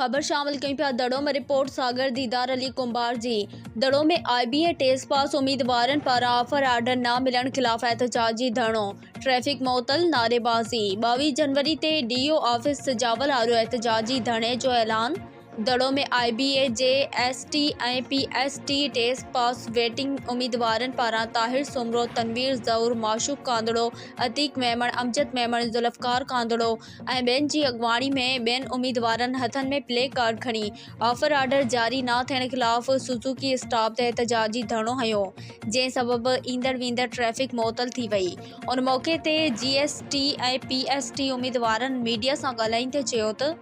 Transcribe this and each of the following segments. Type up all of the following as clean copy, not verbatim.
खबर शामिल कई पिया दड़ों में रिपोर्ट सागर दीदार अली कुंभार जी दड़ों में IBA टेस्ट पास उम्मीदवारन पर ऑफर आर्डर न मिलण खिलाफ एहतजाजी धरणो ट्रैफिक मुअत्तल नारेबाजी 22 जनवरी ते DO ऑफिस सिजावल आरो एहतजाजी धरणे जो ऐलान दड़ों में IBA JST ऐं PST टेस्ट पास वेटिंग उम्मीदवारन पारां ताहिर सुमरो तनवीर ज़ऊर माशूक कांदड़ो अतीक मेमण अमजद मेमण जुल्फकार कांदड़ो ऐं ॿियनि जी अॻवाणी में ॿियनि उम्मीदवारनि हथनि में प्ले कार्ड खणी ऑफर आर्डर जारी न थियण खिलाफ़ सुजुकी स्टॉप ते एहतजाजी धरणो हयो जंहिं सबबि ईंदड़ वेंदड़ ट्रैफिक मुअत्तल थी वई। उन मौक़े ते GST ऐं PST उम्मीदवारनि मीडिया सां ॻाल्हाईंदे चयो त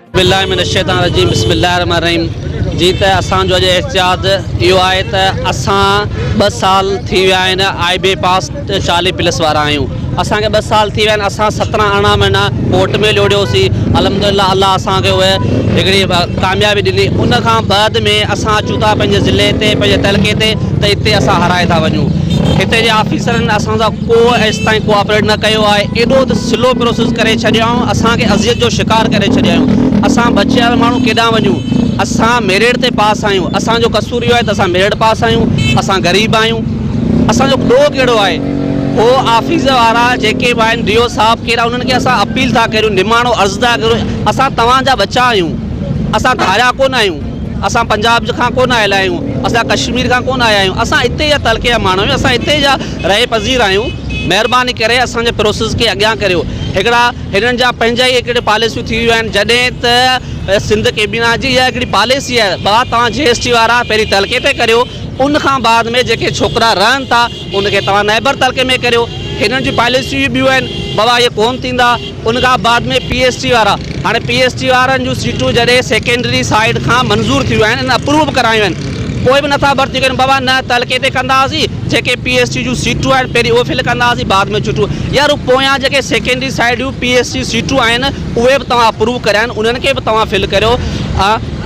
बिस्मिल्लाहिर्रहमानिर्रहीम बिस्मिल्लाहिर्रहमानिर्रहीम जी त असांजो अॼु एहतिजाज इहो आहे त असां 2 साल थी विया आहिनि IBA पास 40+ वारा आहियूं। असांखे 2 साल थी विया आहिनि। असां 17 अरिड़हं महीना कोर्ट में लोड़ियोसीं। अल्हम्दुलिल्लाह अल्लाह असांखे उहे हिकिड़ी कामयाबी ॾिनी। उन खां बाद में असां अचूं था पंहिंजे ज़िले ते पंहिंजे तइलके ते त हिते असां हाराए था वञूं। हिते जे ऑफिसरनि असांसां को एसि ताईं कोऑपरेट न कयो आहे। एॾो त स्लो प्रोसेस करे छॾियो ऐं असांखे अज़ियत जो शिकार करे छॾिया आहियूं। असां बचियल माण्हू केॾांहुं वञूं। असां मेरिट ते पास आहियूं। असांजो कसूर इहो आहे त असां मेरिट पास आहियूं। असां ग़रीब आहियूं। असांजो ॾोह कहिड़ो आहे हो ऑफिस वारा जेके बि आहिनि DO साहब कहिड़ा उन्हनि खे असां अपील था करियूं निमाणो अर्ज़ु था करियूं असां तव्हांजा बचा आहियूं। असां धारिया कोन आहियूं। असां पंजाब खां कोन आयल आहियूं। असां कश्मीर खां कोन आया आहियूं। असां हिते जा तलके जा माण्हू आहियूं। असां हिते जा रहे पज़ीर आहियूं। महिरबानी करे असांजे प्रोसेस खे अॻियां करियो। हिननि जा पंहिंजा ई हिकिड़े पॉलिसियूं थी वियूं आहिनि। जॾहिं त सिंध कैबिना जी इहा हिकिड़ी पॉलिसी आहे तव्हां GST वारा पहिरीं तलके ते करियो। उन खां बाद में जेके छोकिरा रहनि था उनखे तव्हां नैबर तलके में करियो। हिननि जी पॉलिसियूं ॿियूं आहिनि बाबा इहे कोन थींदा। उन खां बाद में PST वारा हाणे PST वारनि जूं सीटूं जॾहिं सेकेंडरी साइड खां मंज़ूर थियूं आहिनि अप्रूव करायूं आहिनि कोई बि नथा भर्ती कनि बाबा न तलके ते कंदासीं। जेके PST जूं सीटूं आहिनि पहिरीं उहे फिल कंदासीं बाद में छुटियूं यार पोयां जेके सेकेंडरी साइड जूं PST सीटूं आहिनि उहे बि तव्हां अप्रूव करिया आहिनि उन्हनि खे बि तव्हां फिल करियो।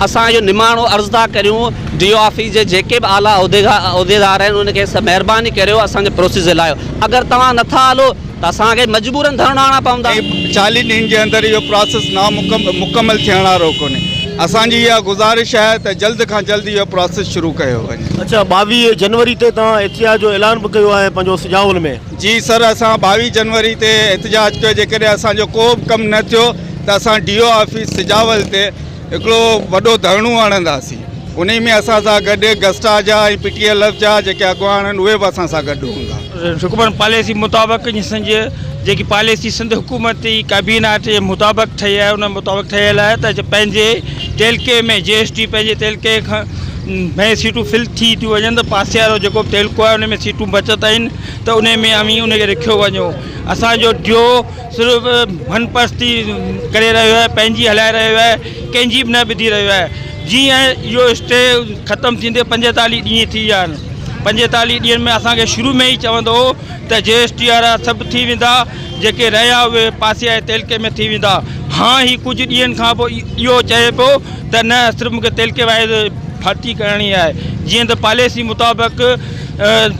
असां इहो निमाणो अर्ज़ु था करियूं DO ऑफिस जे जेके बि आला उहिदेदार आहिनि उनखे महिरबानी करियो असांजे प्रोसेस हलायो। अगरि तव्हां नथा हलो त असांखे मजबूरन धरणा आणा पवंदा। 40 ॾींहंनि जे अंदरि इहो प्रोसेस मुकमल थियण वारो कोन्हे। असांजी इहा गुज़ारिश आहे त जल्द खां जल्द इहो प्रोसेस शुरू कयो वञे। अच्छा 22 जनवरी ते तव्हां एहतिजाज जो ऐलान बि कयो आहे पंहिंजो सिजावल में? जी सर असां 22 जनवरी ते एहतिजाज कयो। जेकॾहिं असांजो को बि कमु न थियो त असां DO ऑफिस सिजावल ते हिकिड़ो वॾो धरणो हणंदासीं। उन में असां सां गॾु गस्टा जा ऐं PTLF जा जेके अॻवान आहिनि उहे बि असां सां गॾु हूंदा। हुकूमत पॉलिसी मुताबिक़ जेकी पॉलिसी सिंध हुकूमत जी कैबिना जे मुताबिक़ ठही आहे उन मुताबिक़ ठहियल आहे त पंहिंजे तइलके में GST पंहिंजे तइलके खां में सीटूं फिल थी थियूं वञनि त पासे वारो जेको तइलको आहे उन में सीटूं बचत आहिनि त उन में अमी उनखे रखियो वञो। असांजो DO सिर्फ़ु मनपरस्ती करे रहियो आहे पंहिंजी हलाए रहियो आहे कंहिंजी बि न ॿुधी रहियो आहे। जीअं इहो स्टे ख़तमु थींदे 45 ॾींहं थी विया आहिनि। 45 ॾींहंनि में असांखे शुरू में ई चवंदो हो त GST वारा सभु थी वेंदा जेके रहिया उहे पासे वारे तइलके में थी वेंदा। हाणे ही कुझु ॾींहंनि खां पोइ इहो चए पियो त न सिर्फ़ु मूंखे तइलके वारे भर्ती करणी आहे। जीअं त पॉलिसी मुताबिक़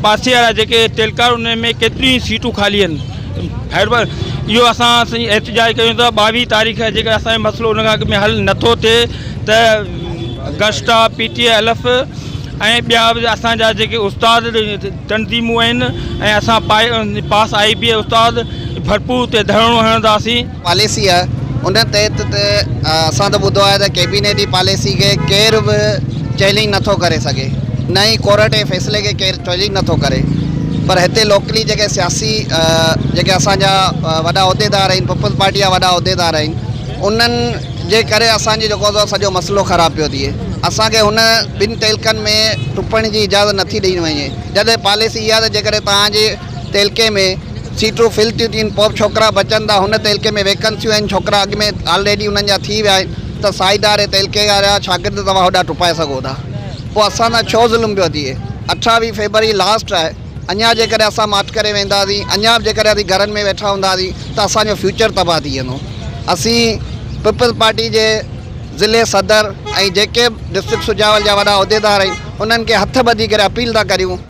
पासे वारा जेके तइलका उन में केतिरियूं सीटूं ख़ाली आहिनि। महिरबानी इहो असां एहतिजाज कयूं था 22 तारीख़ जेकर असांजो मसइलो उन खां में हल नथो थिए त गस्टा PTLF ऐं ॿिया बि असांजा जेके उस्ताद तंज़ीमूं आहिनि ऐं असां पास IBA उस्ताद भरपूर ते धरणो हणंदासीं। पॉलिसी आहे उन तहत त असां त ॿुधो आहे त कैबिनेट जी पॉलिसी खे केरु बि चैलेंज नथो करे सघे न ई कोर्ट जे फ़ैसिले खे केरु चैलेंज नथो करे। पर हिते लोकली जेके सियासी जेके असांजा वॾा उहिदेदार आहिनि पीपल्स पार्टी जा वॾा उहिदेदार आहिनि उन्हनि जे करे असांजी जेको सॼो मसइलो ख़राबु पियो थिए। असांखे हुन 2 तइलकनि में टुपण जी इजाज़त नथी ॾिनी वञे। जॾहिं पॉलिसी इहा त जेकॾहिं तव्हांजे तइलके में सीटूं फिल थियूं थियनि पोइ छोकिरा बचनि था हुन तइलके में वैकेंसियूं आहिनि छोकिरा अॻु में ऑलरेडी उन्हनि जा थी विया आहिनि त साइड वारे तइलके वारा शागिर्द तव्हां होॾा टुपाए सघो था। पोइ असां सां छो ज़ुल्म पियो थिए। 28 फरवरी लास्ट आहे। अञा जेकॾहिं असां माठ करे वेंदासीं अञा जेकॾहिं असीं घरनि में वेठा हूंदासीं त असांजो फ्यूचर तबाह थी वेंदो। असीं पीपल्स पार्टी जे ज़िले सदर ऐं जेके डिस्ट्रिक्ट सुजावल जा वॾा उहिदेदार आहिनि उन्हनि खे हथ ॿधी करे अपील था करियूं